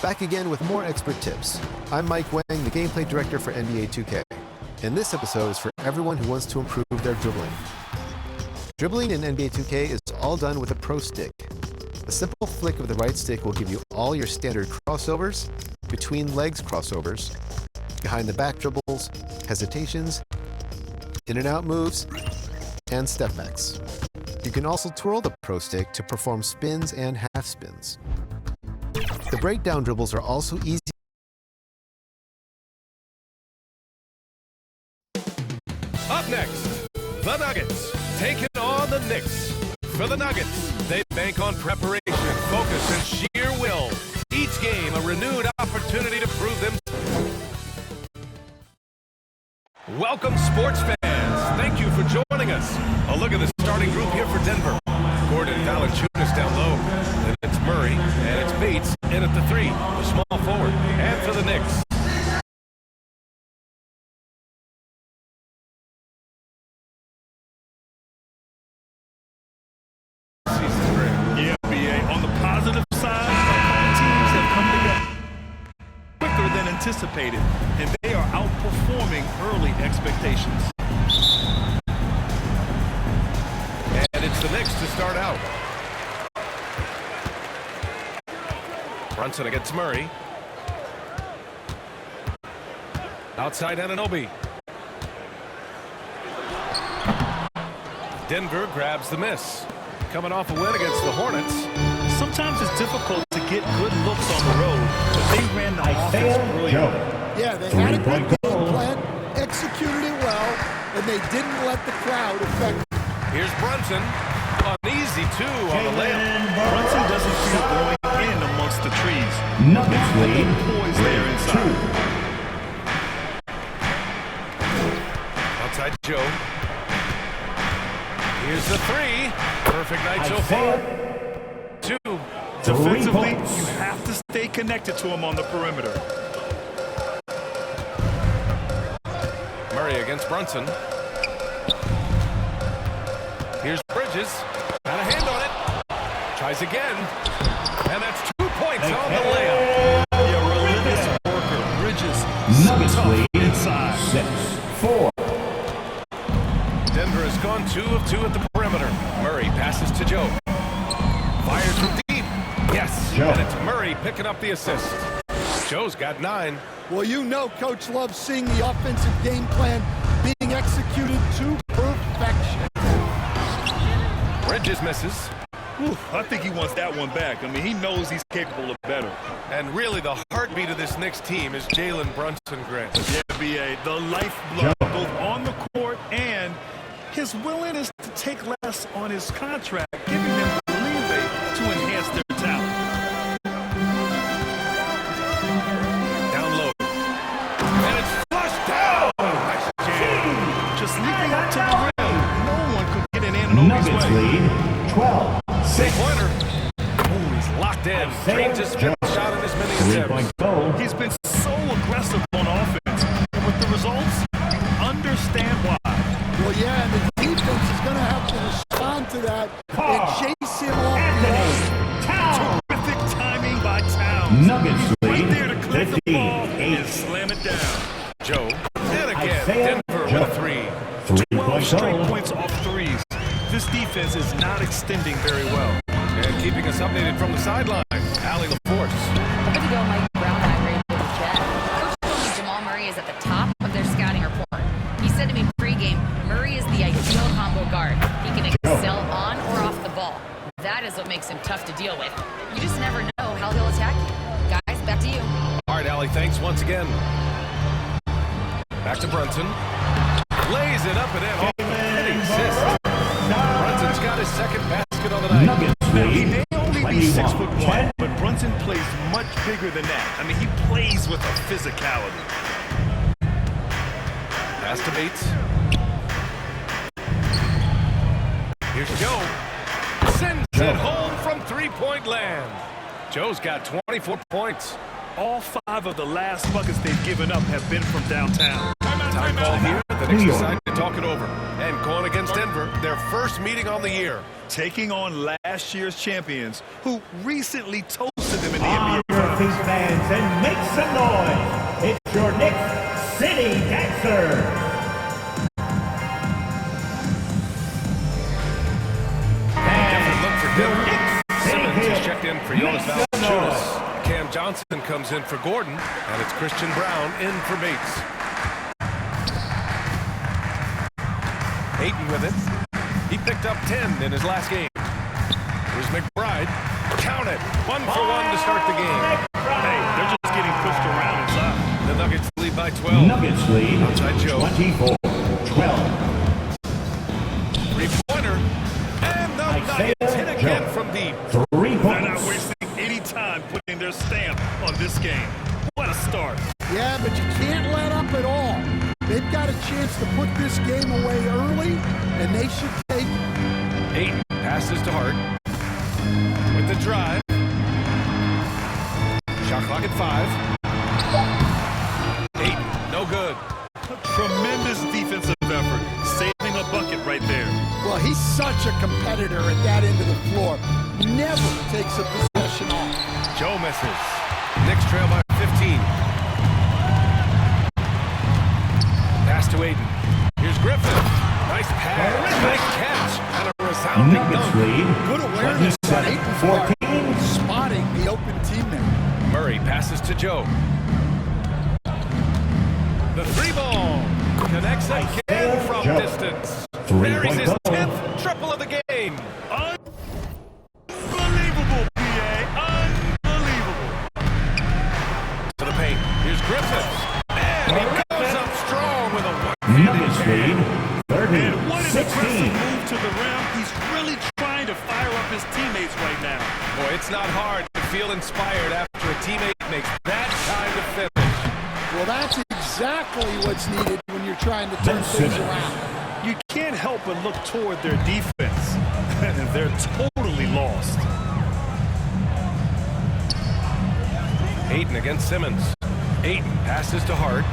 Back again with more expert tips. I'm Mike Wang, the gameplay director for NBA 2K. And this episode is for everyone who wants to improve their dribbling. Dribbling in NBA 2K is all done with a pro stick. A simple flick of the right stick will give you all your standard crossovers, between legs crossovers, behind the back dribbles, hesitations, in and out moves, and step backs. You can also twirl the pro stick to perform spins and half spins. The breakdown dribbles are also easy. Up next, the Nuggets taking on the Knicks. For the Nuggets, they bank on preparation, focus, and sheer will. Each game a renewed opportunity to prove them. Welcome, sports fans. Thank you for joining us. A look at the starting group here for Denver. Gordon Valanciunas down low. Then it's Murray, and it's Bates in at the 3, the small forward. And for the Knicks, On the positive side, teams have come together quicker than anticipated, and they are outperforming early expectations. and it's the Knicks to start out. Brunson against Murray. Outside Anunoby. Denver grabs the miss. Coming off a win against the Hornets. Sometimes it's difficult to get good looks on the road, but they ran the offense brilliantly. Yeah, they had a good game plan, executed it well, and they didn't let the crowd affect them. Here's Brunson. An easy 2 on the layup. Brunson doesn't feel going in amongst the trees. Nuggets lead. Poise there inside. Outside Joe. Here's the 3. Perfect night so far. 2. Defensively, you have to stay connected to him on the perimeter. Murray against Brunson. Here's Bridges. Got a hand on it. Tries again. And that's 2 points on the layup. Yeah, relentless worker. Bridges. Nuggets lead inside. 6-4. Denver has gone 2 of 2 at the perimeter. Murray passes to Joe. Fires from deep. Yes. Joe. And it's Murray picking up the assist. Joe's got 9. Well, you know Coach loves seeing the offensive game plan being executed to perfection. Bridges misses. Ooh, I think he wants that one back. I mean, he knows he's capable of better. And really the heartbeat of this Knicks team is Jalen Brunson, Grant. Yeah, B.A., the lifeblood, both on the court and his willingness to take less on his contract, giving them the leeway to enhance their talent. Down low. And it's flushed down. Nice jam. Just leaping out to the rim. No one could get an Anunoby's Nuggets way. lead 12-6. Three-pointer. Oh, he's locked in. Trains his fifth shot in as many attempts. 3-point goal. He's been so aggressive on offense. And with the results, you understand why. Well, yeah, and the defense is going to have to respond to that and chase him off the Town. Terrific timing by Towns. Nuggets He's right lead there to collect the ball and 15-8. slam it down. Joe. And again, Isaiah Denver Joe. with a 3. 12 3-point straight goal. points off threes. This defense is not extending very well. And keeping us updated from the sideline, Allie LaForce. A bit ago, Mike Brown and I were able to chat. Coach told me Jamal Murray is at the top of their scouting report. He said to me pregame, Murray is the ideal combo guard. He can excel on or off the ball. That is what makes him tough to deal with. You just never know how he'll attack you. Guys, back to you. All right, Allie, thanks once again. Back to Brunson. Lays it up and in. An assist. Brunson's got his second basket on the night. Nuggets Now, he lead may only be 6'1", 21-10. but Brunson plays much bigger than that. I mean, he plays with a physicality. Pass to Bates. Here's Joe. Sends it home from three-point land. Joe's got 24 points. All 5 of the last buckets they've given up have been from downtown. Time call here. The Knicks decide to talk it over. And going against Denver, their first meeting on the year. Taking on last year's champions, who recently toasted them in the On NBA. your feet, fans, and make some noise. It's your Knicks City Dancers. Different look for Denver. Knicks Simmons City is checked in for Jonas Make some Valanciunas. Cam Johnson comes in for Gordon, and it's Christian Brown in for Bates. Ayton with it. He picked up 10 in his last game. Here's McBride. Count it. 1 for 1 to start the game. Hey, they're just getting pushed around inside. The Nuggets lead by 12. Nuggets lead Outside Joe. 24-12. Three-pointer. And the Isaiah Nuggets hit again Joe. from deep. 3 They're not points. wasting any time putting their stamp on this game. What a start. Yeah, but you can't let up at all. They've got a chance to put this game away early, and they should take it. Ayton passes to Hart. With the drive. Shot clock at 5. Ayton, no good. Tremendous defensive effort. Saving a bucket right there. Well, he's such a competitor at that end of the floor. Never takes a possession off. Joe misses. Knicks trail by 15. Pass to Ayton. Here's Griffin. Nice pass. Nice catch. And a resounding Nuggets dunk. lead Good awareness on Ayton's part. 14. Spotting the open teammate. Murray passes to Joe. The 3-ball. Connects again from Joe. distance. Three-point Buries his goal. 10th triple of the game. Unbelievable, PA. Unbelievable. To the paint. Here's Griffin. And he goes up strong with a one-handed Nuggets lead And what an aggressive 30-16. move to the rim. He's really trying to fire up his teammates right now. Boy, it's not hard to feel inspired after a teammate makes that kind of finish. Well, that's exactly what's needed when you're trying to turn things around. You can't help but look toward their defense. They're totally lost. Ayton against Simmons. Ayton passes to Hart.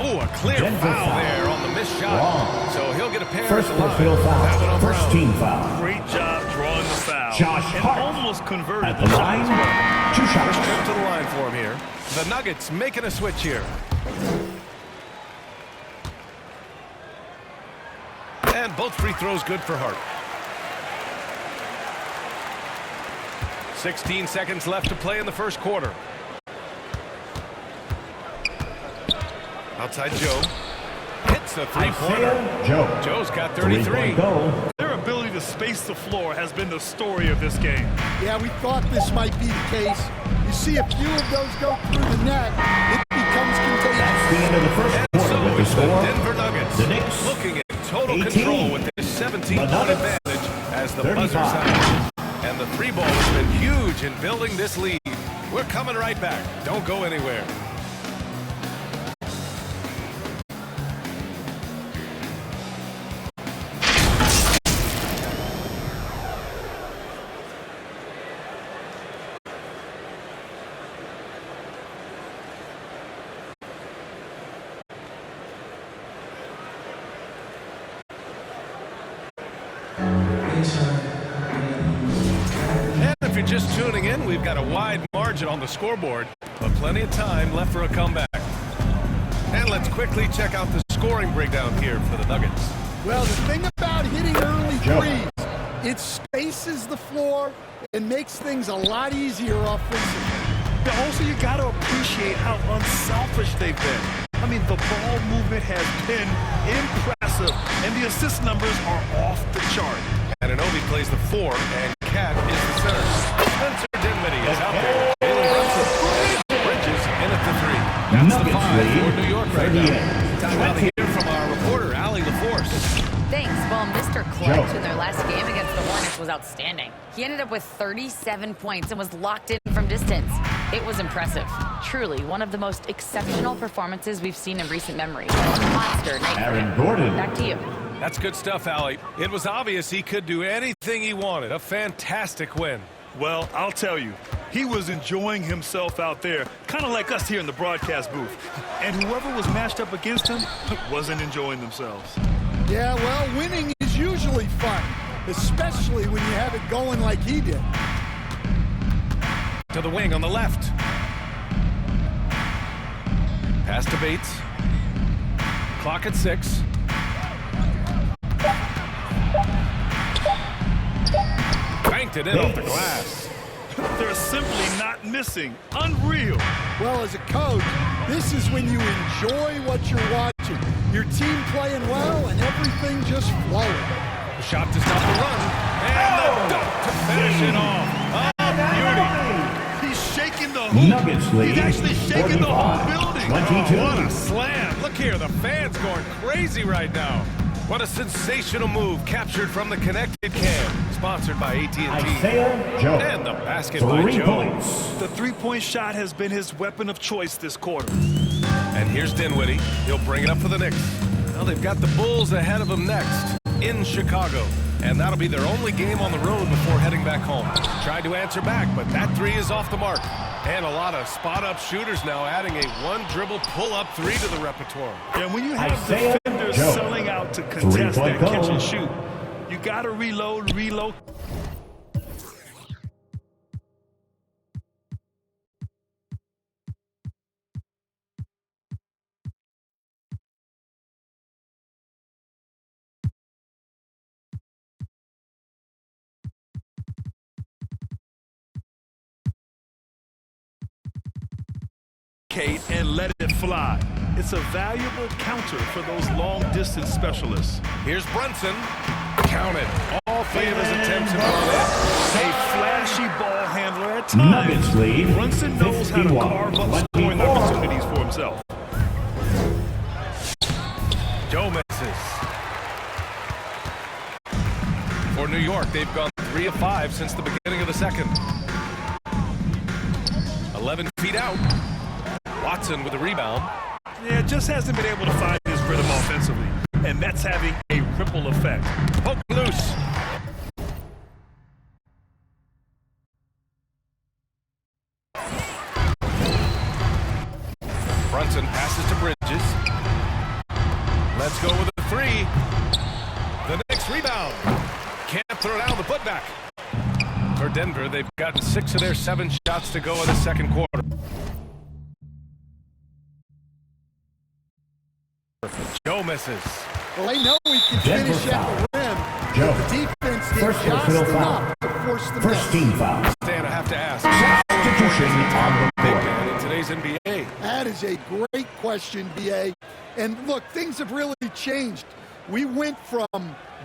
Oh, a clear Denver foul foul. there on the missed shot. Wrong. So he'll get a pair First at the line. field That one foul. on First Brown. team foul. Great job drawing the foul. Josh and Hart almost converted At the the shot as well. line, 2 First shots. trip to the line for him here. The Nuggets making a switch here. And both free throws good for Hart. 16 seconds left to play in the first quarter. Outside Joe. Hits a three-pointer. Isaiah Joe. Joe's got 33. 3-point goal. Their ability to space the floor has been the story of this game. Yeah, we thought this might be the case. You see a few of those go through the net, it becomes contagious. That's the end of the first And quarter so with the it's the score. Denver Nuggets The Knicks, looking at total 18. control with this 17-point The Nuggets, advantage as the buzzer 35. sounds. And the 3-ball has been huge in building this lead. We're coming right back. Don't go anywhere. And if you're just tuning in, we've got a wide margin on the scoreboard, but plenty of time left for a comeback. And let's quickly check out the scoring breakdown here for the Nuggets. Well, the thing about hitting early Joe. threes, it spaces the floor and makes things a lot easier offensively. But also, you got to appreciate how unselfish they've been. I mean, the ball movement has been impressive, and the assist numbers are off the chart. And Anunoby plays the 4, and Cat is the center. Spencer Dinwiddie is out there. Jalen Brunson. Bridges in at the 3. That's the Nuggets 5 for lead, New York right now. 38. Time out to hear from our reporter, Allie LaForce. Thanks. Well, Mr. Clutch Joe. in their last game against the Hornets was outstanding. He ended up with 37 points and was locked in from distance. It was impressive. Truly, one of the most exceptional performances we've seen in recent memory. Monster night. Aaron Gordon. Back to you. That's good stuff, Allie. It was obvious he could do anything he wanted. A fantastic win. Well, I'll tell you, He was enjoying himself out there, kind of like us here in the broadcast booth. And whoever was matched up against him wasn't enjoying themselves. Yeah, well, winning is usually fun, especially when you have it going like he did. To the wing on the left. Pass to Bates. Clock at 6. Banked it in off the glass. They're simply not missing. Unreal. Well, as a coach, this is when you enjoy what you're watching. Your team playing well and everything just flowing. The shot to stop the run. And the dunk to finish it off. Oh, beauty. He's shaking the hoop. Nuggets lead. He's actually shaking the whole building. 22. Oh, what a slam. Look here, the fans going crazy right now. What a sensational move captured from the connected cam. Sponsored by AT&T. Isaiah Joe. And the basket by 3 Joe. points. The three-point shot has been his weapon of choice this quarter. And here's Dinwiddie. He'll bring it up for the Knicks. Well, they've got the Bulls ahead of them next in Chicago. And that'll be their only game on the road before heading back home. Tried to answer back, but that 3 is off the mark. And a lot of spot-up shooters now adding a one-dribble pull-up 3 to the repertoire. And when you have Isaiah defenders Joe. selling out to contest that Three-point catch goal. and shoot, you got to reload. And let it fly. It's a valuable counter for those long-distance specialists. Here's Brunson. Counted. All 3 of his attempts have gone in. A flashy ball handler at Nuggets times. lead. Brunson knows how to 51. carve up scoring 24. opportunities for himself. Joe misses. For New York, they've gone 3 of 5 since the beginning of the second. 11 feet out. Watson with the rebound. Yeah, just hasn't been able to find his rhythm offensively, and that's having a ripple effect. Poke loose. Brunson passes to Bridges. Let's go with a 3. The Knicks rebound. Can't throw down the putback. For Denver, they've gotten 6 of their 7 shots to go in the second quarter. Joe misses. Well, they know he can Denver finish at the rim. Joe. But the defense did First just personal enough foul. to force the First miss. team foul. Dan, I have to ask. Substitution on the Big court. man in today's NBA. That is a great question, BA. And look, things have really changed. We went from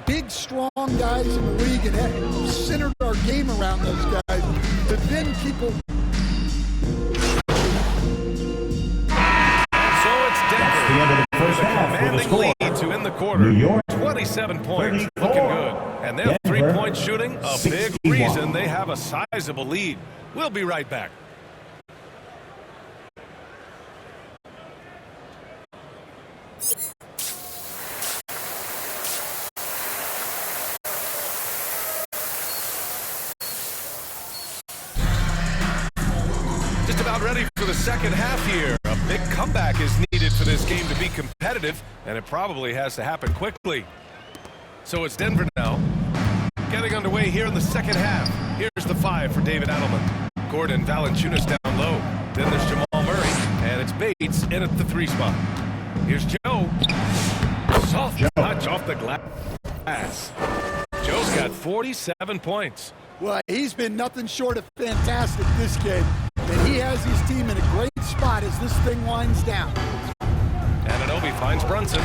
big, strong guys in the league and centered our game around those guys to then people. So it's Denver. The end of the first half with a Commanding score. lead to end the quarter. New York, 27 points. 34. Looking good. And their Denver, 3-point shooting, a big 61. reason they have a sizable lead. We'll be right back. Just about ready for the second half here. A big comeback is needed for this game to be competitive, and it probably has to happen quickly. So it's Denver now, getting underway here in the second half. Here's the 5 for David Adelman. Gordon Valanciunas down low. Then there's Jamal Murray, and it's Bates in at the 3 spot. Here's Joe. Soft touch off the glass. Joe's got 47 points. Well, he's been nothing short of fantastic this game. And he has his team in a great spot as this thing winds down. Anunoby finds Brunson.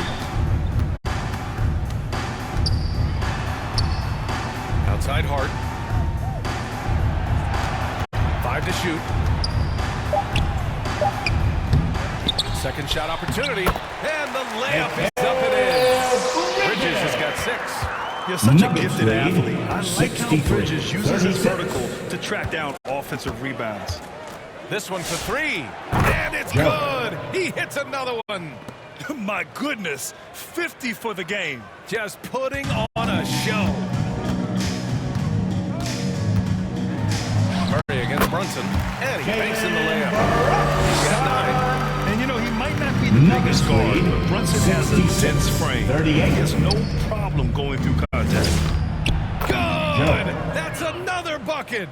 Outside Hart. 5 to shoot. Second shot opportunity. And the layup is up and in. Bridges has got 6. You're such a Nuggets gifted lead, athlete. I like how 63, Bridges uses his 36. vertical to track down offensive rebounds. This one for 3. And it's good. He hits another one. My goodness, 50 for the game. Just putting on a show. Murray against Brunson. And he banks in the layup. He's got 9. And, you know, he might not be the biggest guard, but Brunson has a dense frame. 38. He has no problem going through contact. Good! That's another bucket!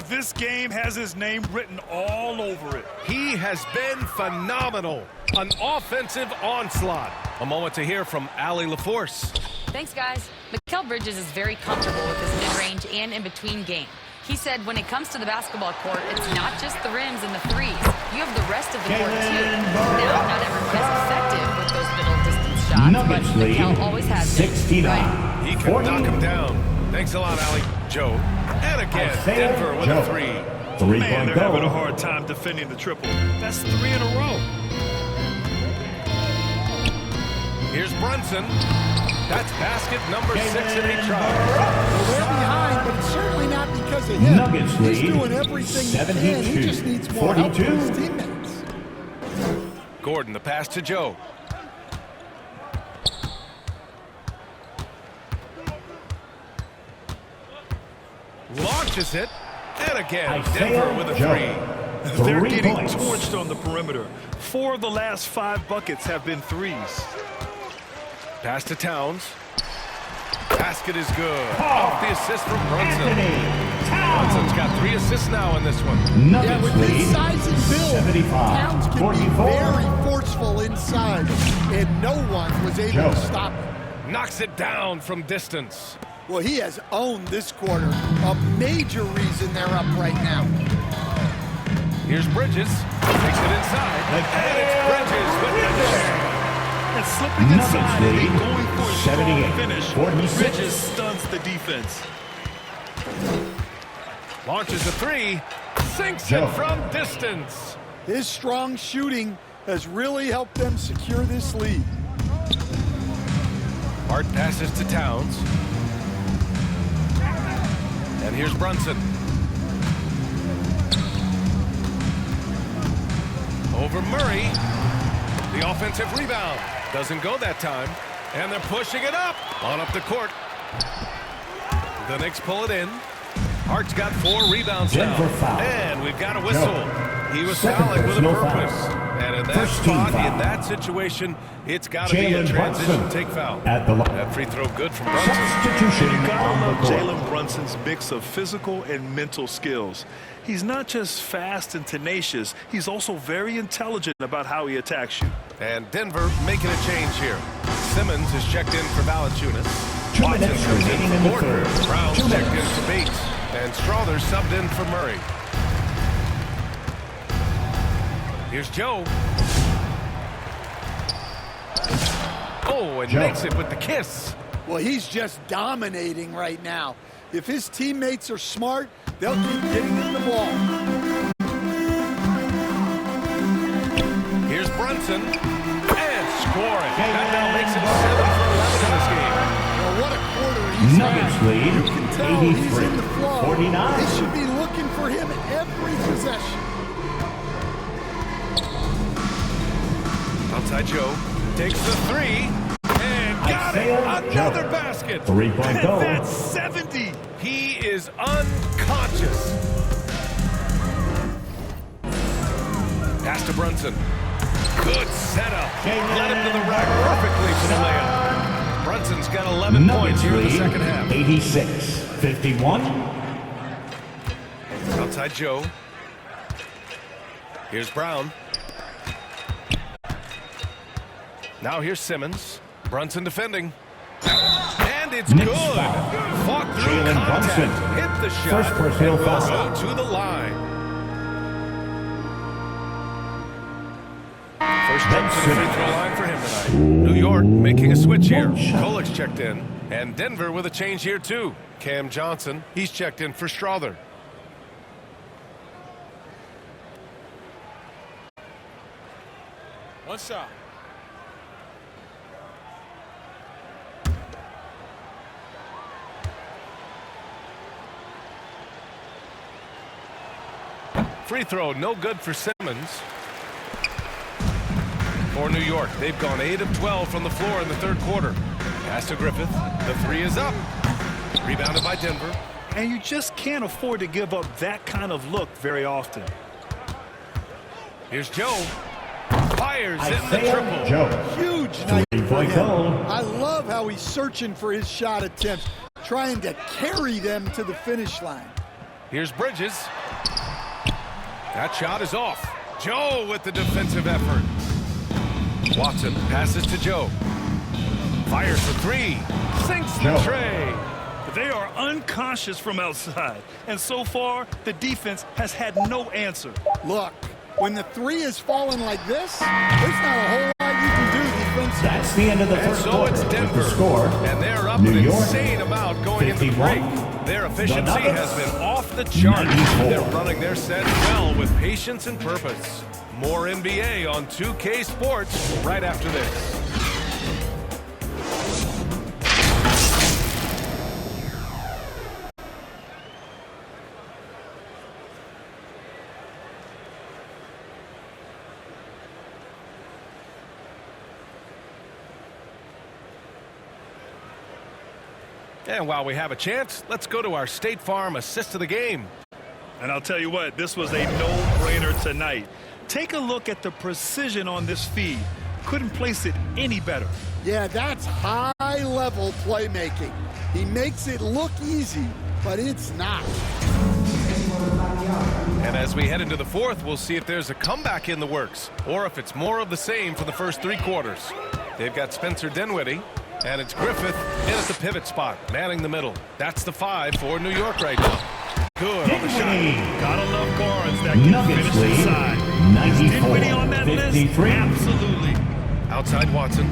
This game has his name written all over it. He has been phenomenal. An offensive onslaught. A moment to hear from Allie LaForce. Thanks, guys. Mikal Bridges is very comfortable with his mid-range and in-between game. He said when it comes to the basketball court, it's not just the rims and the threes. You have the rest of the court, too. Now, not everyone is effective with those middle-distance shots, Nuggets but Mikal always has been. 69. Right? He can knock him down. Thanks a lot, Allie. Joe. And again, Denver with a 3. Man, they're having a hard time defending the triple. That's 3 in a row. Here's Brunson. That's basket number 6 in a try. Well, they're behind, but it's certainly not because of him. Nuggets He's lead doing everything he can. He just needs more help from his teammates. Gordon, the pass to Joe. Launches it. And again, Denver with a 3. They're getting torched on the perimeter. 4 of the last 5 buckets have been threes. Pass to Towns. Basket is good. Off the assist from Brunson. Brunson's got 3 assists now in this one. Yeah, with his size and build, Towns can be very forceful inside, and no one was able to stop him. Knocks it down from distance. Well, he has owned this quarter. A major reason they're up right now. Here's Bridges. Takes it inside. And it's Bridges with the jam. And slipping inside and then going for a strong 78, finish. 46. Bridges stuns the defense. Launches a 3. Sinks it from distance. His strong shooting has really helped them secure this lead. Hart passes to Towns. And here's Brunson. Over Murray. The offensive rebound. Doesn't go that time. And they're pushing it up. On up the court. The Knicks pull it in. Hart's got 4 rebounds now. And we've got a whistle. He was fouling with a purpose. And in that spot, in that situation, it's got to be a transition take foul. That free throw good from Brunson. You gotta love Jalen Brunson's mix of physical and mental skills. He's not just fast and tenacious, he's also very intelligent about how he attacks you. And Denver making a change here. Simmons is checked in for Valanciunas. 2 Watson minutes comes in remaining in for the Gordon. third. Brown's 2 checked in minutes. for Bates. And Strother subbed in for Murray. Here's Joe. Oh, and makes it with the kiss. Well, he's just dominating right now. If his teammates are smart, they'll keep getting him the ball. Here's Brunson. And scoring. That now makes it 7 for 11 in this game. Well, what a quarter he's Nuggets had. lead, You can tell he's in the 83, flow. 49. They should be looking for him every possession. Outside Joe. Takes the 3. And got it. Another basket. 3-point goal. That's 70. He is unconscious. Pass to Brunson. Good setup. Led him to the rack perfectly for the layup. Brunson's got 11 points here in the second half. 86-51. Outside Joe. Here's Brown. Now here's Simmons. Brunson defending. And it's Knicks good. foul. Fought through Jalen contact. Brunson. Hit the shot. First personal and will foul. go to the line. First jump to the free throw line for him tonight. New York making a switch here. Kolik's checked in. And Denver with a change here too. Cam Johnson, he's checked in for Strother. One shot. Free throw, no good for Simmons. For New York, they've gone 8 of 12 from the floor in the third quarter. Pass to Griffith. The 3 is up. Rebounded by Denver. And you just can't afford to give up that kind of look very often. Here's Joe. Fires in the triple. Joe. Huge night for 3-point him. goal. I love how he's searching for his shot attempts, trying to carry them to the finish line. Here's Bridges. That shot is off. Joe with the defensive effort. Watson passes to Joe. Fires for three. Sinks the tray. They are unconscious from outside, and so far the defense has had no answer. Look, when the three is falling like this, there's not a whole lot you can do defensively. That's the end of the And first so quarter. it's With Denver. the score, And they're up New an York, insane amount going into the 51. break. Their efficiency The Nuggets, has been off the charts. 94. They're running their set well with patience and purpose. More NBA on 2K Sports right after this. And while we have a chance, let's go to our State Farm assist of the game. And I'll tell you what, this was a no-brainer tonight. Take a look at the precision on this feed. Couldn't place it any better. Yeah, that's high-level playmaking. He makes it look easy, but it's not. And as we head into the fourth, we'll see if there's a comeback in the works or if it's more of the same for the first three quarters. They've got Spencer Dinwiddie, and it's Griffith in at the pivot spot, manning the middle. That's the 5 for New York right now. Good on the shot. Gotta love guards that can Nuggets finish lead, inside. Is Dinwiddie on that 94-53. list? Absolutely. Outside Watson.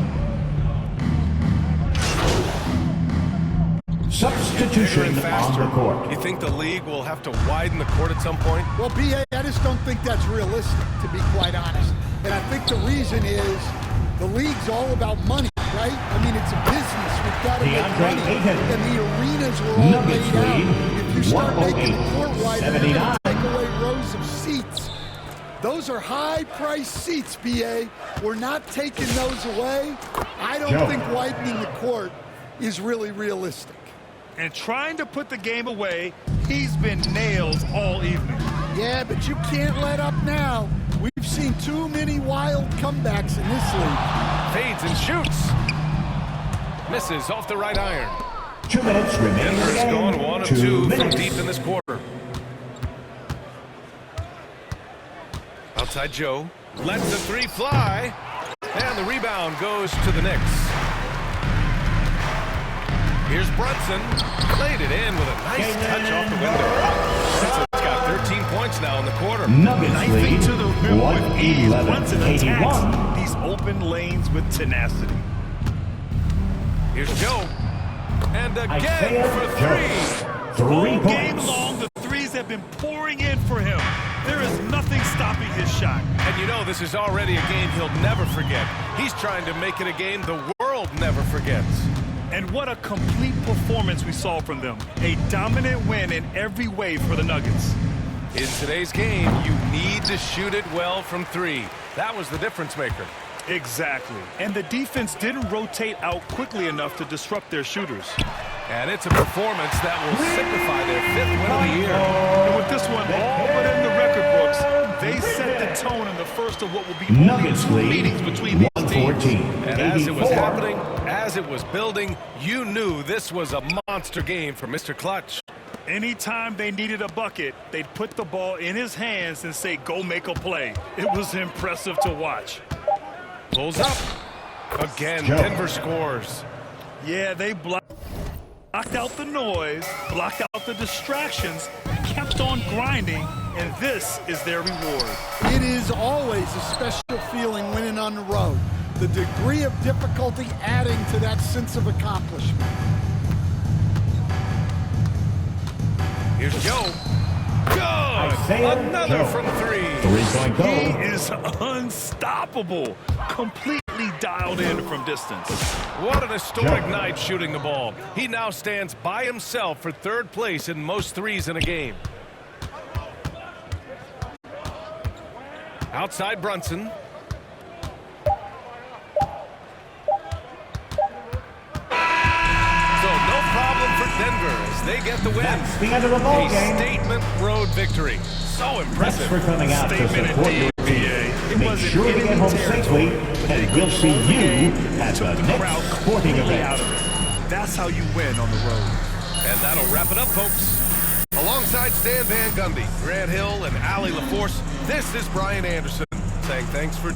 Substitution Bigger and faster. on the court. You think the league will have to widen the court at some point? Well, B.A., I just don't think that's realistic, to be quite honest. And I think the reason is the league's all about money, right? I mean, it's a business. We've got to make DeAndre money. Ayton. And the arenas were all Nuggets laid lead, out. If you start making the court wider, you're 108-79. going to take away rows of seats. Those are high-priced seats, B.A. We're not taking those away. I don't Joe. think widening the court is really realistic. And trying to put the game away, he's been nails all evening. Yeah, but you can't let up now. We've seen too many wild comebacks in this league. Fades and shoots. Misses off the right iron. 2 minutes remaining in the Denver's game. going 1 of 2 2 from minutes. deep in this quarter. Outside Joe. Lets the 3 fly. And the rebound goes to the Knicks. Here's Brunson. Played it in with a nice touch off the window. Brunson's got 13 points now in the quarter. Nuggets Knifing lead, to the rim with ease. Brunson 111-81. attacks these open lanes with tenacity. Here's Joe. And again Isaiah for Joe. 3. 3 All points. game long, the threes have been pouring in for him. There is nothing stopping his shot. And you know this is already a game he'll never forget. He's trying to make it a game the world never forgets. And what a complete performance we saw from them. A dominant win in every way for the Nuggets. In today's game, you need to shoot it well from 3. That was the difference maker. Exactly. And the defense didn't rotate out quickly enough to disrupt their shooters. And it's a performance that will signify their 5th win of the year. And with this one all but in the record books, they set the tone in the first of what will be Nuggets only 2 lead, meetings between these teams. 114-84. And as it was happening, as it was building, you knew this was a monster game for Mr. Clutch. Anytime they needed a bucket, they'd put the ball in his hands and say, go make a play. It was impressive to watch. Pulls up. Again, Joe. Denver scores. Yeah, they blocked out the noise, blocked out the distractions, kept on grinding, and this is their reward. It is always a special feeling winning on the road. The degree of difficulty adding to that sense of accomplishment. Here's Joe. Good. Isaiah Another Joe. from 3. 3-point goal. He is unstoppable, completely dialed in from distance. What an historic Joe. night shooting the ball. He now stands by himself for 3rd place in most threes in a game. Outside Brunson. So no problem for Denver as they get the win. That's the end of the ball A game. statement road victory. So Thanks impressive. for coming out to Statement support your indeed, team. BA. It Make wasn't sure to get enemy home territory, safely, but they and we'll see controlled the you game at and the took the crowd next sporting completely event. out of it. That's how you win on the road. And that'll wrap it up, folks. Alongside Stan Van Gundy, Grant Hill, and Allie LaForce, this is Brian Anderson saying thanks for...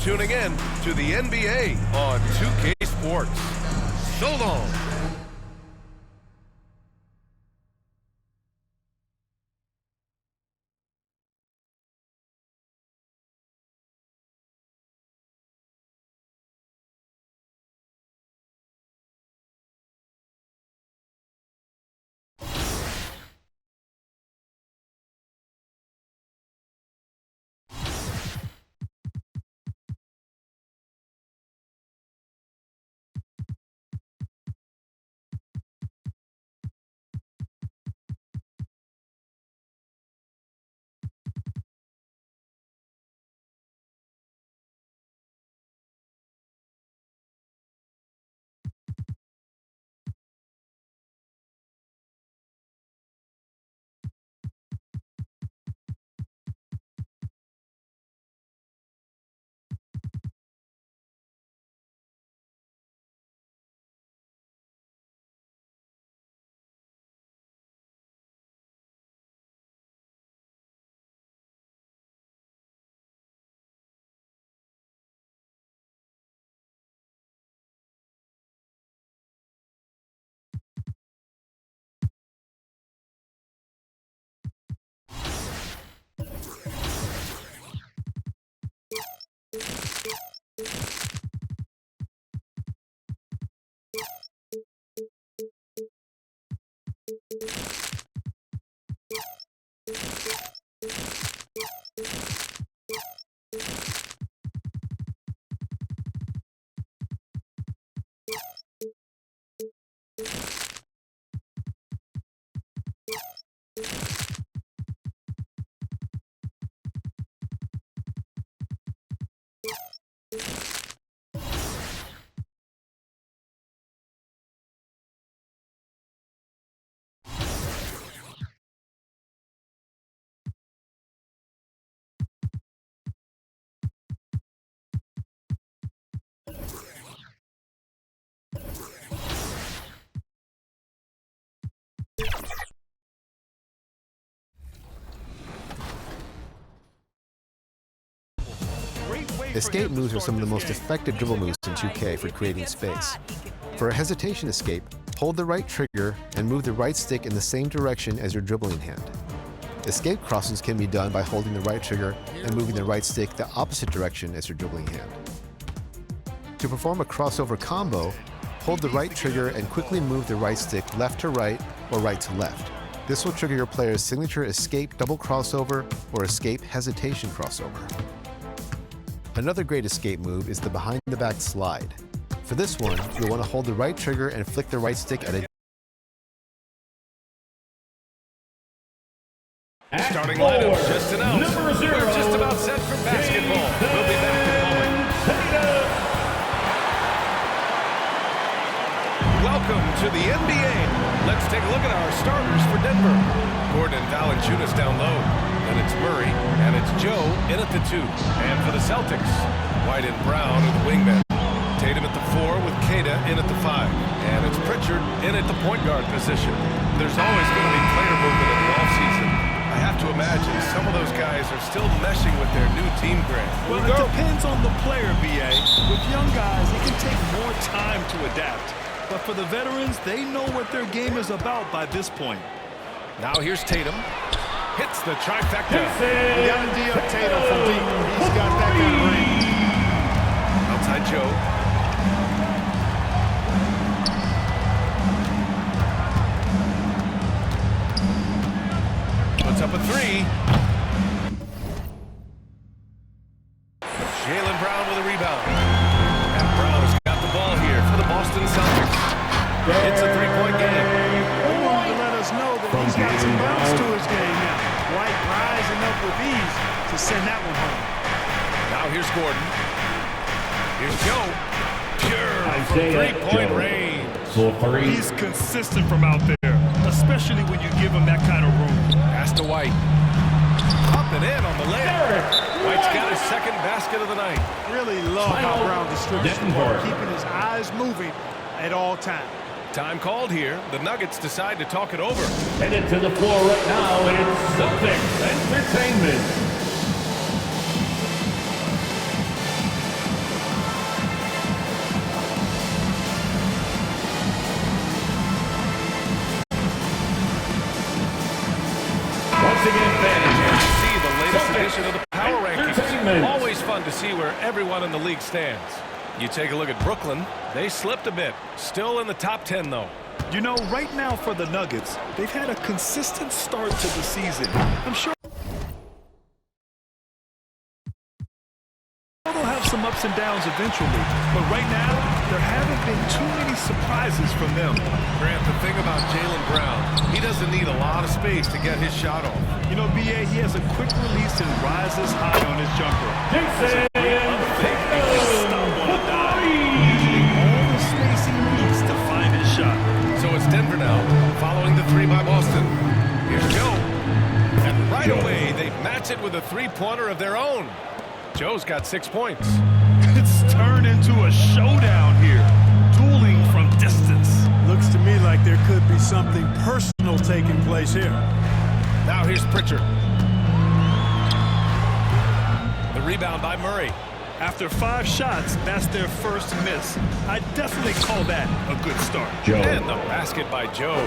tuning in to the NBA on 2K Sports. So long. Escape moves are some of the most effective dribble moves in 2K for creating space. For a hesitation escape, hold the right trigger and move the right stick in the same direction as your dribbling hand. Escape crosses can be done by holding the right trigger and moving the right stick the opposite direction as your dribbling hand. To perform a crossover combo, hold the right trigger and quickly move the right stick left to right or right to left. This will trigger your player's signature escape double crossover or escape hesitation crossover. Another great escape move is the behind-the-back slide. For this one, you'll want to hold the right trigger and flick the right stick at a... Starting lineup just announced. Number 0, We're just about set for basketball. We'll be back in a moment. Welcome to the NBA. Let's take a look at our starters for Denver. Gordon and Valanciunas down low. Then it's Murray, and it's Joe in at the 2. And for the Celtics, White and Brown are the wingmen. Tatum at the 4 with Kata in at the 5. And it's Pritchard in at the point guard position. There's always going to be player movement in the offseason. I have to imagine some of those guys are still meshing with their new team, Grant. Well, it depends on the player, BA. With young guys, it can take more time to adapt. But for the veterans, they know what their game is about by this point. Now here's Tatum. Hits the trifecta. You got to D up Tatum from deep. He's got that kind of range. Outside Joe. Puts up a 3. Jaylen Brown with a rebound. And Brown has got the ball here for the Boston Celtics. It's a three-point game. He wanted to let us know that he's got some bounce to his game now. White rising up with ease to send that one home. Now here's Gordon. Here's Joe. Pure from three-point range. He's consistent from out there, especially when you give him that kind of room. Pass to White. Up and in on the layup. White's got his second basket of the night. Really love how Brown distributes the ball, keeping his eyes moving at all times. Time called here. The Nuggets decide to talk it over. Headed to the floor right now, it's Celtics Entertainment. Once again, fans, See the latest Celtics edition of the Power Entertainment. Rankings. Always fun to see where everyone in the league stands. You take a look at Brooklyn. They slipped a bit. Still in the top 10, though. You know, right now for the Nuggets, they've had a consistent start to the season. I'm sure they'll have some ups and downs eventually, but right now, there haven't been too many surprises from them. Grant, the thing about Jaylen Brown, he doesn't need a lot of space to get his shot off. You know, B.A., he has a quick release and rises high on his jumper. Dixon. So it's Denver now, following the three by Boston. Here's Joe. And right away, they match it with a three-pointer of their own. Joe's got 6 points. It's turned into a showdown here. Dueling from distance. Looks to me like there could be something personal taking place here. Now here's Pritchard. The rebound by Murray. After 5 shots, that's their first miss. I definitely call that a good start. And the basket by Joe.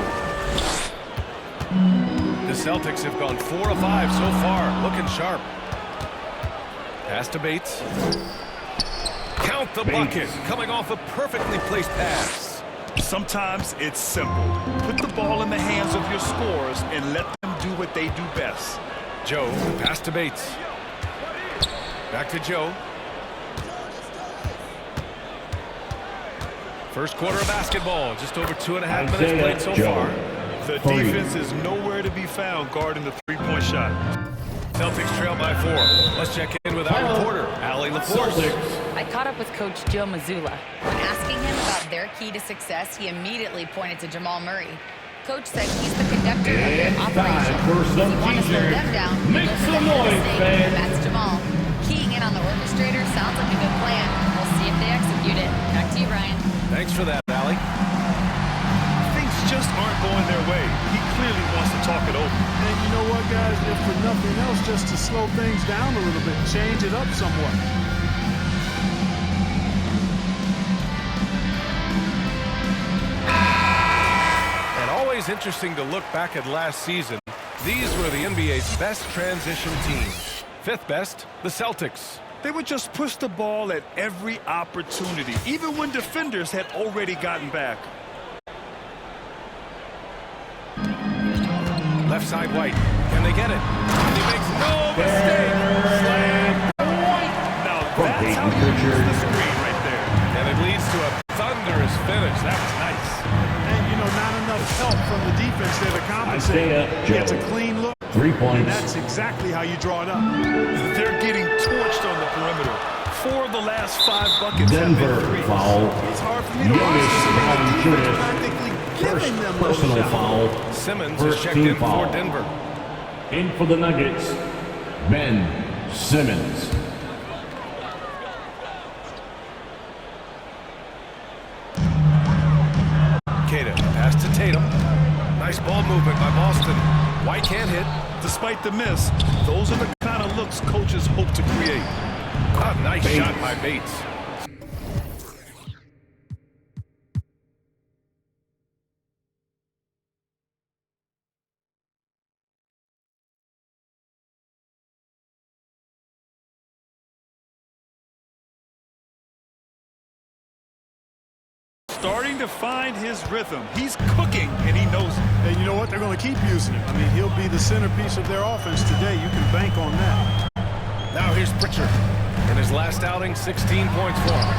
The Celtics have gone 4 of 5 so far, looking sharp. Pass to Bates. Count the bucket, coming off a perfectly placed pass. Sometimes it's simple. Put the ball in the hands of your scorers and let them do what they do best. Joe, pass to Bates. Back to Joe. First quarter of basketball, just over 2.5 minutes played so far. The defense is nowhere to be found guarding the three-point shot. Celtics trail by 4. Let's check in with our reporter, Allie LaForce. I caught up with Coach Joe Mazzulla. When asking him about their key to success, he immediately pointed to Jamal Murray. Coach said he's the conductor of their operation. If you want to slow them down, Make go for some the noise, mistake, fans. that's Jamal. Keying in on the orchestrator sounds like a good plan. We'll see if they execute it. Back to you, Ryan. Thanks for that, Allie. Things just aren't going their way. He clearly wants to talk it over. And you know what, guys? If for nothing else, just to slow things down a little bit, change it up somewhat. And always interesting to look back at last season. These were the NBA's best transition teams. 5th best, the Celtics. They would just push the ball at every opportunity, even when defenders had already gotten back. Left side White. Can they get it? And he makes no mistake. Slam. Now that's how you use the screen right there. And it leads to a thunderous finish. That was nice. And, you know, not enough help from the defense there to compensate. He gets a clean look. 3 points. And that's exactly how you draw it up. They're getting torched on the perimeter. 4 of the last 5 buckets have Denver been threes. foul. It's hard for me to watch Youngest this. I mean, the foul defense shooter. practically giving them those Personal shots. foul. Simmons First is checked team in foul. for Denver. In for the Nuggets, Ben Simmons. Kata, pass to Tatum. Nice ball movement by Boston. White can't hit. Despite the miss, those are the kind of looks coaches hope to create. A nice shot by Bates. Starting to find his rhythm. He's cooking, and he knows it. And you know what? They're going to keep using him. I mean, he'll be the centerpiece of their offense today. You can bank on that. Now here's Pritchard. In his last outing, 16 points for him.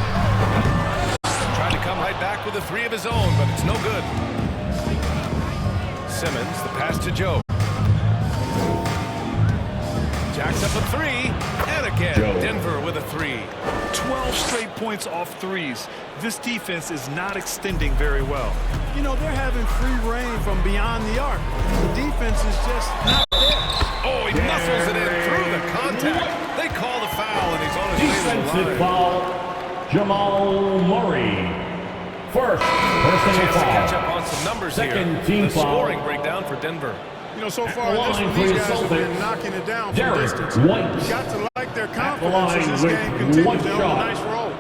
Tried to come right back with a 3 of his own, but it's no good. Simmons, the pass to Joe. Jacks up a 3, and again, Denver with a 3. 12 straight points off threes. This defense is not extending very well. You know, they're having free reign from beyond the arc. The defense is just not there. Oh, he muscles it in through the contact. They call the foul, and he's on his way to the Defensive line. foul, Jamal Murray. First personal Chance to catch foul. up on some numbers Second here. team The foul. scoring breakdown for Denver. You know, so At far the in this line one, for these the guys have Celtics, been knocking it down from Derek distance. White. You got to like their the confidence line as this with game continues. one They're on shot. a nice roll.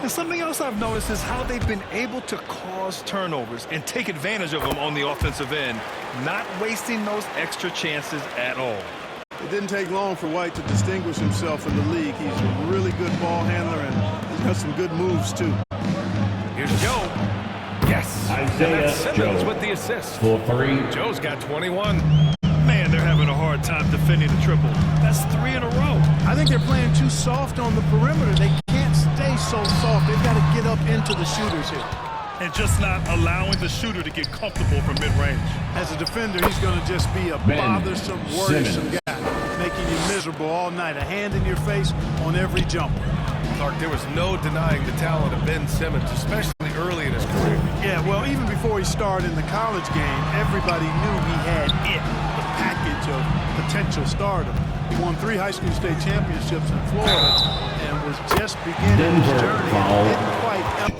And something else I've noticed is how they've been able to cause turnovers and take advantage of them on the offensive end, not wasting those extra chances at all. It didn't take long for White to distinguish himself in the league. He's a really good ball handler, and he's got some good moves, too. Here's Joe. Yes. Isaiah And that's Simmons Joe. with the assist. For 3. Joe's got 21. Man, they're having a hard time defending the triple. That's 3 in a row. I think they're playing too soft on the perimeter. They can't stay so soft. They've got to get up into the shooters here. And just not allowing the shooter to get comfortable from mid-range. As a defender, he's going to just be a Ben bothersome, worrisome Simmons. guy, making you miserable all night. A hand in your face on every jumper. Clark, there was no denying the talent of Ben Simmons, especially early in his career. Yeah, well, even before he started in the college game, everybody knew he had it, the package of potential stardom. He won 3 high school state championships in Florida and was just beginning his Denver journey. foul. And didn't quite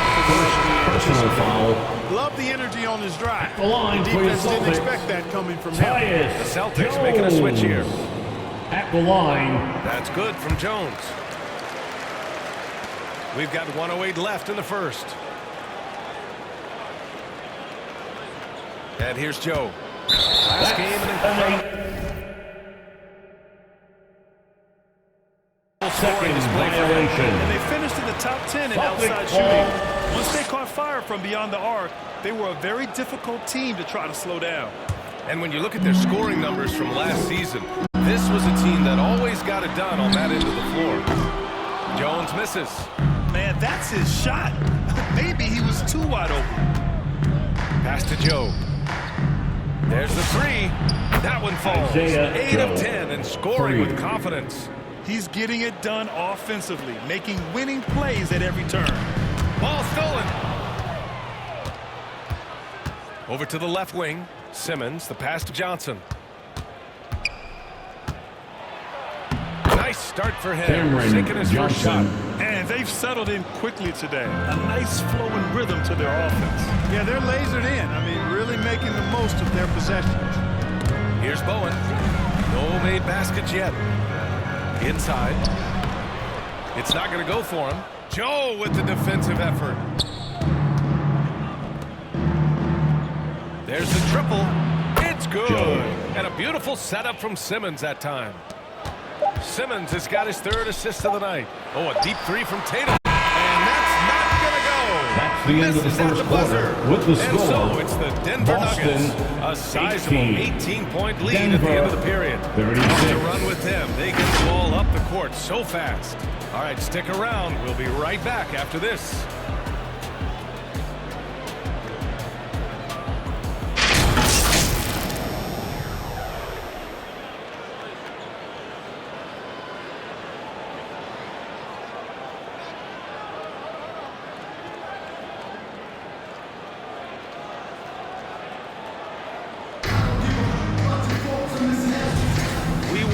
Personal foul. love the energy on his drive. The line The for the defense didn't Celtics. expect that coming from him. Tyus The Celtics making a switch here. Jones. At the line. That's good from Jones. We've got 1:08 left in the first. And here's Joe. Last game and Second And violation. they finished in the top 10 in Celtic outside shooting. Once they caught fire from beyond the arc, they were a very difficult team to try to slow down. And when you look at their scoring numbers from last season, this was a team that always got it done on that end of the floor. Jones misses. Man, that's his shot. Maybe he was too wide open. Pass to Joe. There's the 3. That one falls. Isaiah 8 of Joe. 10 and scoring 3. with confidence. He's getting it done offensively, making winning plays at every turn. Ball stolen. Over to the left wing. Simmons, the pass to Johnson. Nice start for him. Cameron Sinking his first shot. Johnson. And they've settled in quickly today. A nice flowing rhythm to their offense. Yeah, they're lasered in. I mean, really making the most of their possessions. Here's Bowen. No made baskets yet. Inside. It's not going to go for him. Joe with the defensive effort. There's the triple. It's good. Joe. And a beautiful setup from Simmons that time. Simmons has got his 3rd assist of the night. Oh, a deep 3 from Tatum. And that's not going to go. That's the end of the Misses at first buzzer. quarter with the And score. so it's the Denver Boston, Nuggets. A sizable 18-point lead at the Denver, end of the period. 36. Off to run with them. They get the ball up the court so fast. All right, stick around. We'll be right back after this.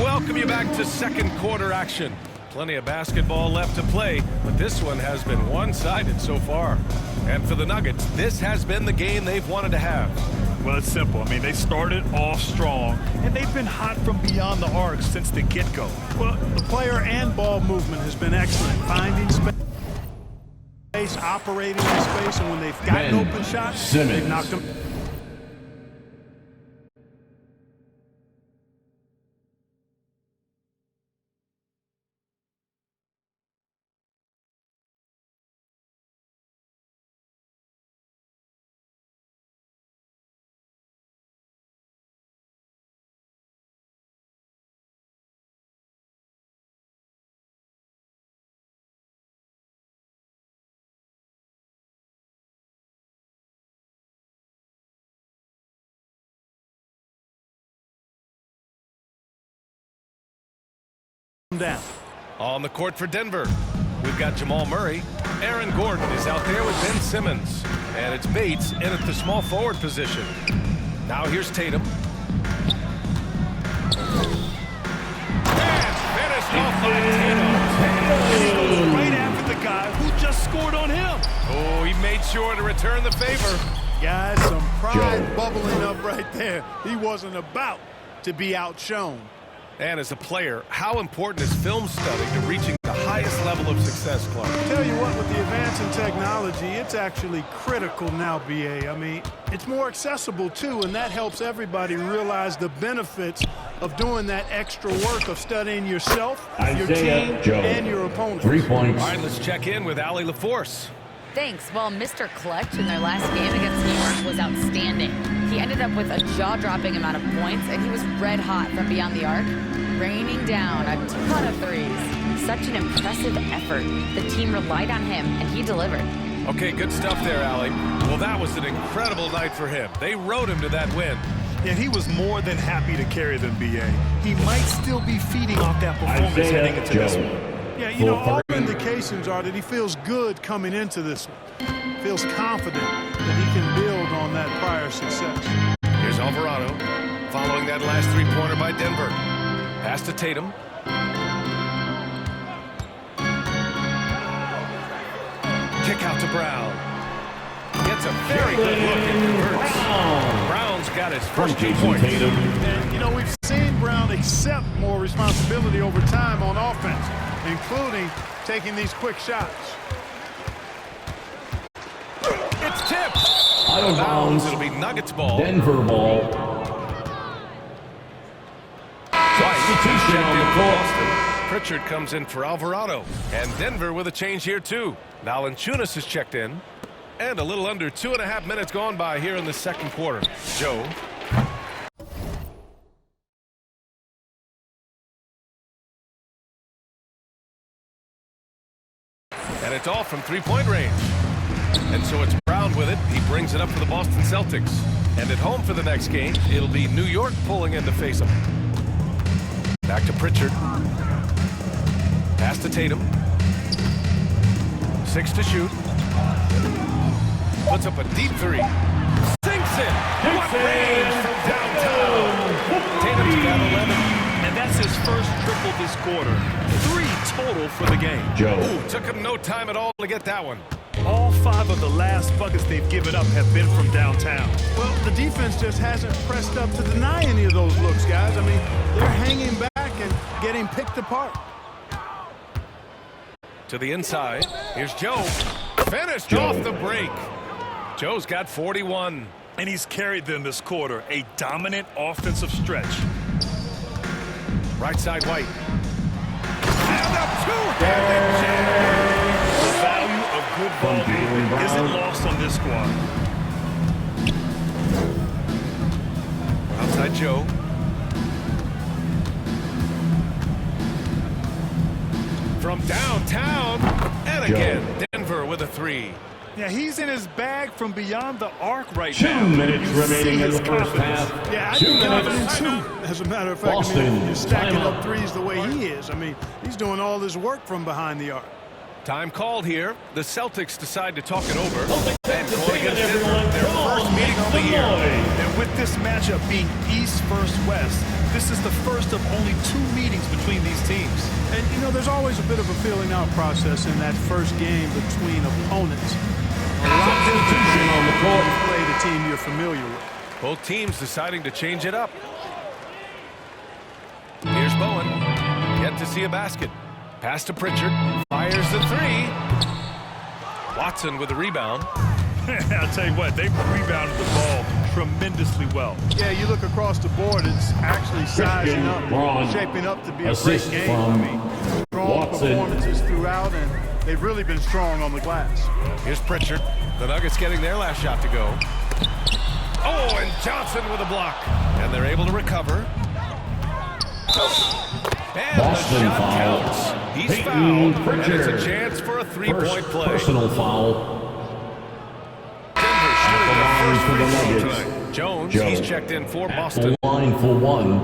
Welcome you back to second quarter action. Plenty of basketball left to play, but this one has been one-sided so far. And for the Nuggets, this has been the game they've wanted to have. Well, it's simple. I mean, they started off strong, and they've been hot from beyond the arc since the get-go. Well, the player and ball movement has been excellent. Finding space, operating in space, and when they've gotten open shots, they've knocked them. Down. On the court for Denver, we've got Jamal Murray. Aaron Gordon is out there with Ben Simmons. And it's Bates in at the small forward position. Now here's Tatum. And finished off by Tatum. He goes right after the guy who just scored on him. Oh, he made sure to return the favor. Guys, some pride bubbling up right there. He wasn't about to be outshone. And as a player, how important is film study to reaching the highest level of success, Clark? Tell you what, with the advance in technology, it's actually critical now, BA. I mean, it's more accessible, too, and that helps everybody realize the benefits of doing that extra work of studying yourself, your team, and your opponent. 3 points. All right, let's check in with Allie LaForce. Thanks. Well, Mr. Clutch in their last game against New York was outstanding. He ended up with a jaw-dropping amount of points, and he was red hot from beyond the arc, raining down a ton of threes. Such an impressive effort. The team relied on him, and he delivered. Okay, good stuff there, Allie. Well, that was an incredible night for him. They rode him to that win. And he was more than happy to carry them, B.A. He might still be feeding off that performance heading into this one. Yeah, you know, all indications are that he feels good coming into this one. Feels confident that he can build on that prior success. Here's Alvarado following that last three-pointer by Denver. Pass to Tatum. Kick out to Brown. Gets a very good look and converts. Brown's got his first 2 points. And, you know, we've seen Brown accept more responsibility over time on offense, including taking these quick shots. It's tipped. Out of bounds. It'll be Nuggets ball. Denver ball. Substitution on the court. Pritchard comes in for Alvarado. And Denver with a change here, too. Valanciunas is checked in. And a little under 2.5 minutes gone by here in the second quarter. Joe. And it's all from three-point range. And so it's Brown with it. He brings it up for the Boston Celtics. And at home for the next game, it'll be New York pulling in to face them. Back to Pritchard. Pass to Tatum. 6 to shoot. Puts up a deep three. Sinks it. What range from downtown. Tatum's got 11. And that's his first triple this quarter. 3 total for the game. Joe. Ooh, took him no time at all to get that one. All 5 of the last buckets they've given up have been from downtown. Well, the defense just hasn't pressed up to deny any of those looks, guys. I mean, they're hanging back and getting picked apart. To the inside. Here's Joe. Finished off the break. Joe's got 41. And he's carried them this quarter. A dominant offensive stretch. Right side White. And a two-handed jam. The value of good ball movement isn't lost on this squad. Outside Joe. From downtown. And again, Denver with a three. Yeah, he's in his bag from beyond the arc right 2 now. minutes You remaining see in his the first confidence. half. Yeah, I 2 think minutes. confidence too. As a matter of fact, I Boston, mean, you're stacking timeout. up threes the way he is. I mean, he's doing all this work from behind the arc. Time called here. The Celtics decide to talk it over. And Celtics going against Denver, everyone. their Come on, first meeting of the make year. some noise. And with this matchup being East versus West, this is the first of only 2 meetings between these teams. And, you know, there's always a bit of a feeling out process in that first game between opponents. A lot Substitution on the court. play the team you're familiar with. Both teams deciding to change it up. Here's Bowen. Yet to see a basket. Pass to Pritchard. Fires the three. Watson with the rebound. I'll tell you what, they rebounded the ball tremendously well. Yeah, you look across the board, it's actually sizing up, shaping up to be a great game. I mean, strong performances throughout, and they've really been strong on the glass. Here's Pritchard. The Nuggets getting their last shot to go. Oh, and Johnson with a block. And they're able to recover. And Boston the shot foul. counts. He's fouled, and it's a chance for a three-point play. Personal foul. Denver shooting their first for the free throw Nuggets. tonight. Jones, Joe. he's checked in for At Boston. the line for one.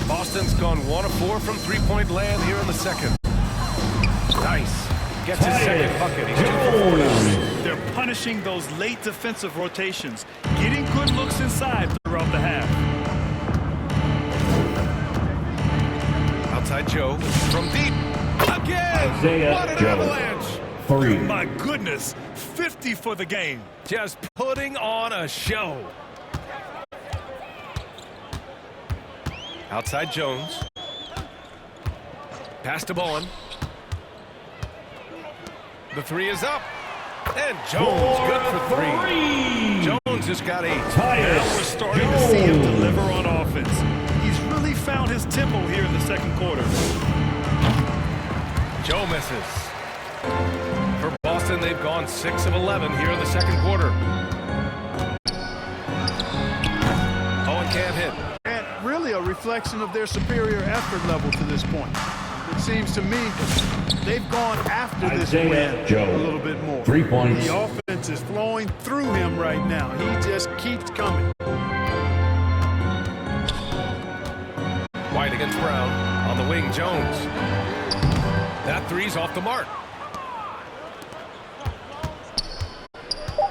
Boston's gone 1 of 4 from three-point land here in the second. Nice. Gets his second bucket. He's 2 for 4 now. They're punishing those late defensive rotations, getting good looks inside throughout the half. Outside Joe from deep. Again! Isaiah What an Joe. avalanche! 3. My goodness, 50 for the game. Just putting on a show. Outside Jones. Pass to Bowen. The three is up. And Jones good for 3. Jones has got 8. Now we're starting to see him deliver on offense. He's really found his tempo here in the second quarter. Joe misses. For Boston, they've gone 6 of 11 here in the second quarter. Bowen can't hit. And really a reflection of their superior effort level to this point. It seems to me they've gone after this win Joe. a little bit more. 3 points. The offense is flowing through him right now. He just keeps coming. White against Brown. On the wing, Jones. That three's off the mark.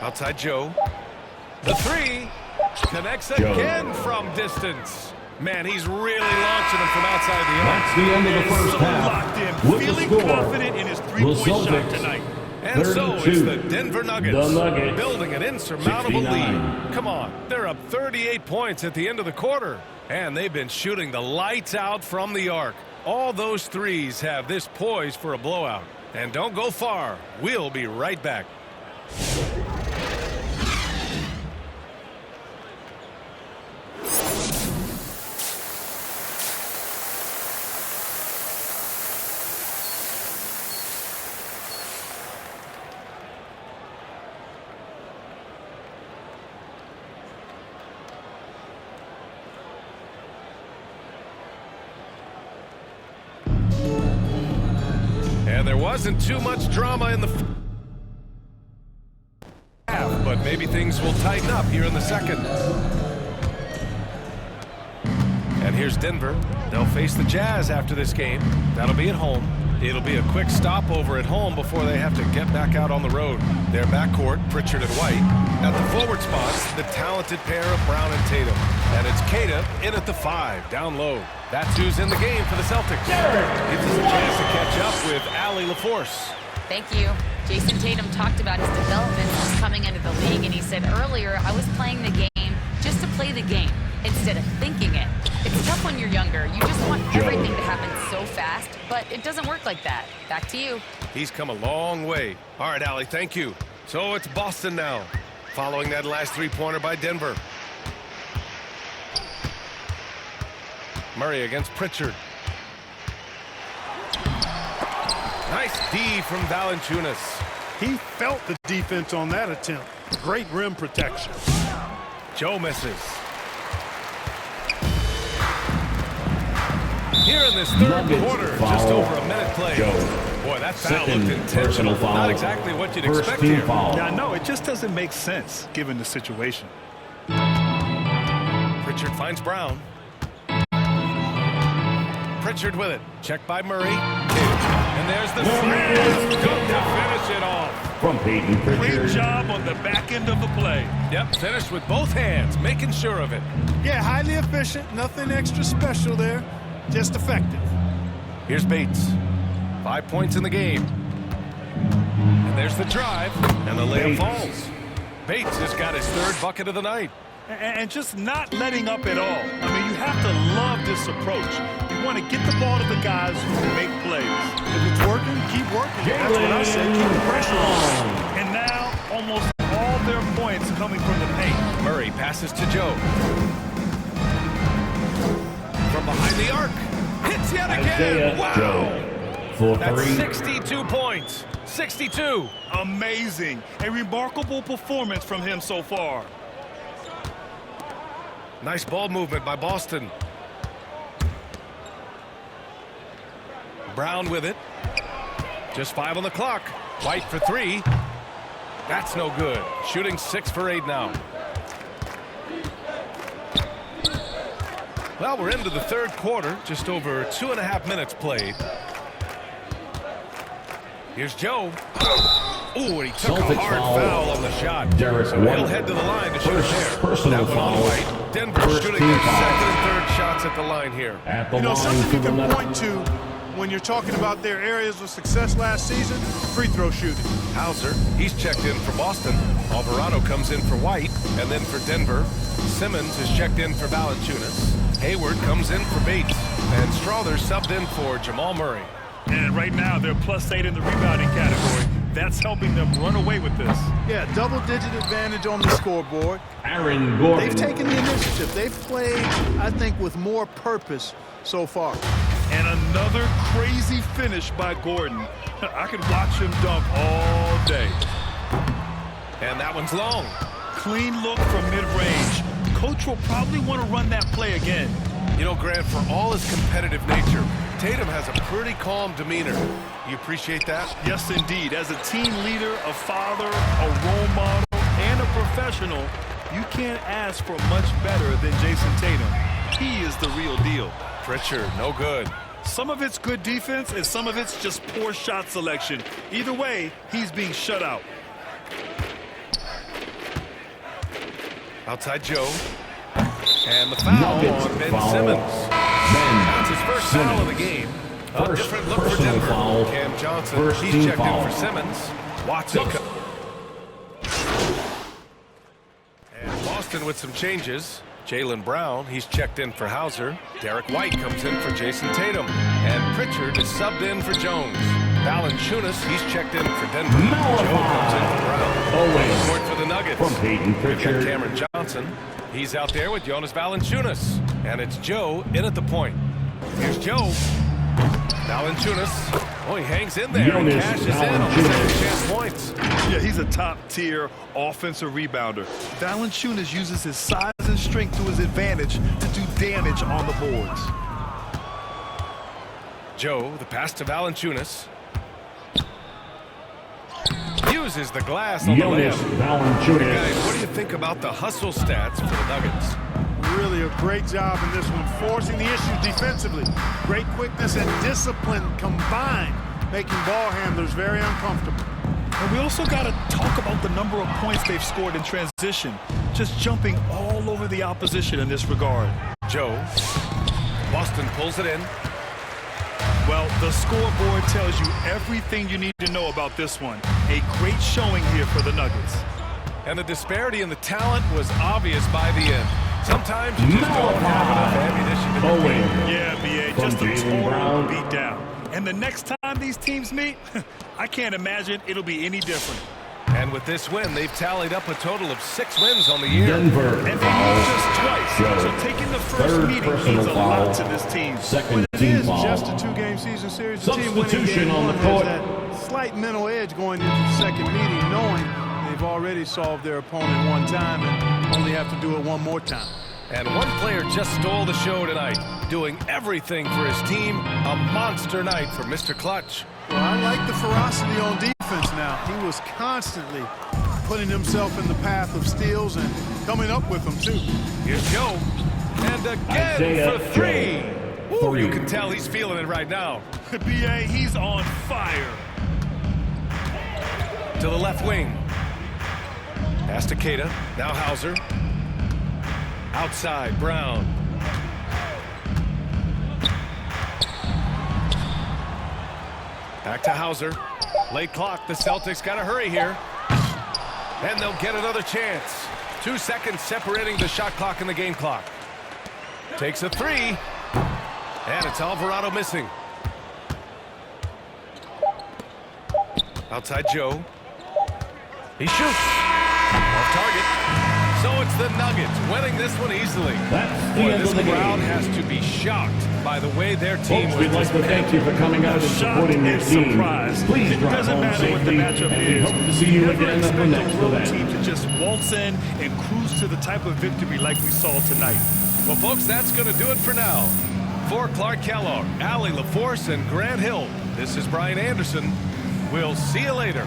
Outside Joe. The three connects again from distance. Man, he's really launching them from outside the arc. That's the end of the first So half. locked in, With the feeling score, confident in his the three-point shot Celtics, tonight. And so it's 32. the Denver Nuggets, The Nuggets, building an insurmountable 69. lead. Come on, they're up 38 points at the end of the quarter. And they've been shooting the lights out from the arc. All those threes have this poised for a blowout. And don't go far. We'll be right back. And there wasn't too much drama in the half, but maybe things will tighten up here in the second. And here's Denver. They'll face the Jazz after this game. That'll be at home. It'll be a quick stopover at home before they have to get back out on the road. Their backcourt, Pritchard and White. At the forward spots, the talented pair of Brown and Tatum. And it's Queta in at the 5, down low. That's who's in the game for the Celtics. Gives us a chance to catch up with Allie LaForce. Thank you. Jason Tatum talked about his development since coming into the league, and he said earlier, I was playing the game just to play the game instead of thinking it. It's tough when you're younger. You just want everything to happen so fast, but it doesn't work like that. Back to you. He's come a long way. All right, Allie, thank you. So it's Boston now, following that last three-pointer by Denver. Murray against Pritchard. Nice D from Valanciunas. He felt the defense on that attempt. Great rim protection. Joe misses. Here in this third Nuggets quarter, foul. just over a minute played. Joe. Boy, that foul Second looked intentional. personal foul. Not exactly what you'd First expect team here. foul. Yeah, no, it just doesn't make sense given the situation. Pritchard finds Brown. Pritchard with it. Checked by Murray. And And there's the slam. Good to finish it off. From Peyton Great Pritchard. job on the back end of the play. Yep, finished with both hands, making sure of it. Yeah, highly efficient. Nothing extra special there. Just effective. Here's Bates. 5 points in the game. And there's the drive, and the layup falls. Bates has got his third bucket of the night. And just not letting up at all. I mean, you have to love this approach. You want to get the ball to the guys who can make plays. If it's working, keep working. That's what I say. Keep the pressure on. And now, almost all their points coming from the paint. Murray passes to Joe. From behind the arc. Hits yet again. Isaiah Wow. Joe for That's 3. 62 points. 62. Amazing. A remarkable performance from him so far. Nice ball movement by Boston. Brown with it. Just 5 on the clock. White for 3. That's no good. Shooting 6 for 8 now. Well, we're into the third quarter. Just over 2.5 minutes played. Here's Joe. Ooh, and he took Celtics a hard foul on the shot. Derek So White. he'll head to the line to shoot First there. personal That one on foul. White. Denver First shooting team their foul. second and third shots at the line here. At the You know, line something to you the can left. point to when you're talking about their areas of success last season, free throw shooting. Hauser, he's checked in for Boston. Alvarado comes in for White, and then for Denver. Simmons is checked in for Valanciunas. Hayward comes in for Bates, and Strother subbed in for Jamal Murray. And right now, they're +8 in the rebounding category. That's helping them run away with this. Yeah, double-digit advantage on the scoreboard. Aaron Gordon. They've taken the initiative. They've played, I think, with more purpose so far. And another crazy finish by Gordon. I could watch him dunk all day. And that one's long. Clean look from mid-range. Coach will probably want to run that play again. You know, Grant, for all his competitive nature, Tatum has a pretty calm demeanor. You appreciate that? Yes, indeed. As a team leader, a father, a role model, and a professional, you can't ask for much better than Jason Tatum. He is the real deal. Pritchard, no good. Some of it's good defense, and some of it's just poor shot selection. Either way, he's being shut out. Outside Joe. And the foul Nuggets on Ben foul. Simmons. That's his first foul of the game. A First different look for personal Denver. foul. Cam Johnson, First he's team checked foul. in for Simmons. Watson. And Boston with some changes. Jaylen Brown, he's checked in for Hauser. Derek White comes in for Jason Tatum. And Pritchard is subbed in for Jones. Valanciunas, he's checked in for Denver. Joe comes in for Brown. Owens. Court for the Nuggets. From Peyton We've got Pritchard. Cameron Johnson. He's out there with Jonas Valanciunas. And it's Joe in at the point. Here's Joe. Valanciunas. Oh, he hangs in there and Jonas cashes in on the Valanciunas. second chance points. Yeah, he's a top-tier offensive rebounder. Valanciunas uses his size and strength to his advantage to do damage on the boards. Joe, the pass to Valanciunas. Uses the glass on the Jonas layup. Valanciunas. Guys, what do you think about the hustle stats for the Nuggets? Really a great job in this one, forcing the issue defensively. Great quickness and discipline combined, making ball handlers very uncomfortable. And we also got to talk about the number of points they've scored in transition, just jumping all over the opposition in this regard. Joe. Boston pulls it in. Well, the scoreboard tells you everything you need to know about this one. A great showing here for the Nuggets. And the disparity in the talent was obvious by the end. Sometimes you just don't have enough ammunition to compete. Owen. Yeah, B.A., From just a Jaylen total Brown. beatdown. And the next time these teams meet, I can't imagine it'll be any different. And with this win, they've tallied up a total of 6 wins on the year. Denver. And they meet Foul. just twice. Joe. So taking the first Third meeting personal means a foul. lot to this team. Second It team is foul. just a two-game season series. The team winning Substitution game on the one court. has that slight mental edge going into the second meeting, knowing they've already solved their opponent one time and only have to do it one more time. And one player just stole the show tonight, doing everything for his team. A monster night for Mr. Clutch. Well, I like the ferocity on defense now. He was constantly putting himself in the path of steals and coming up with them, too. Here's Joe. And again Isaiah for 3. Ooh, you can tell he's feeling it right now. B.A., he's on fire. To the left wing. Pass to Keita. Now Hauser. Outside, Brown. Back to Hauser. Late clock. The Celtics got to hurry here. And they'll get another chance. 2 seconds separating the shot clock and the game clock. Takes a three. And it's Alvarado missing. Outside Joe. He shoots. Off target. So it's the Nuggets winning this one easily. That's the Boy, end this of the crowd game. has to be shocked by the way their team Folks, we'd like to thank you for coming out and Shocked supporting your and team. surprised. Please It drive doesn't home matter what the safely, matchup and we is. hope to see you Never again at the expect next a road event. team to just waltz in and cruise to the type of victory like we saw tonight. Well, folks, that's going to do it for now. For Clark Kellogg, Allie LaForce, and Grant Hill, this is Brian Anderson. We'll see you later.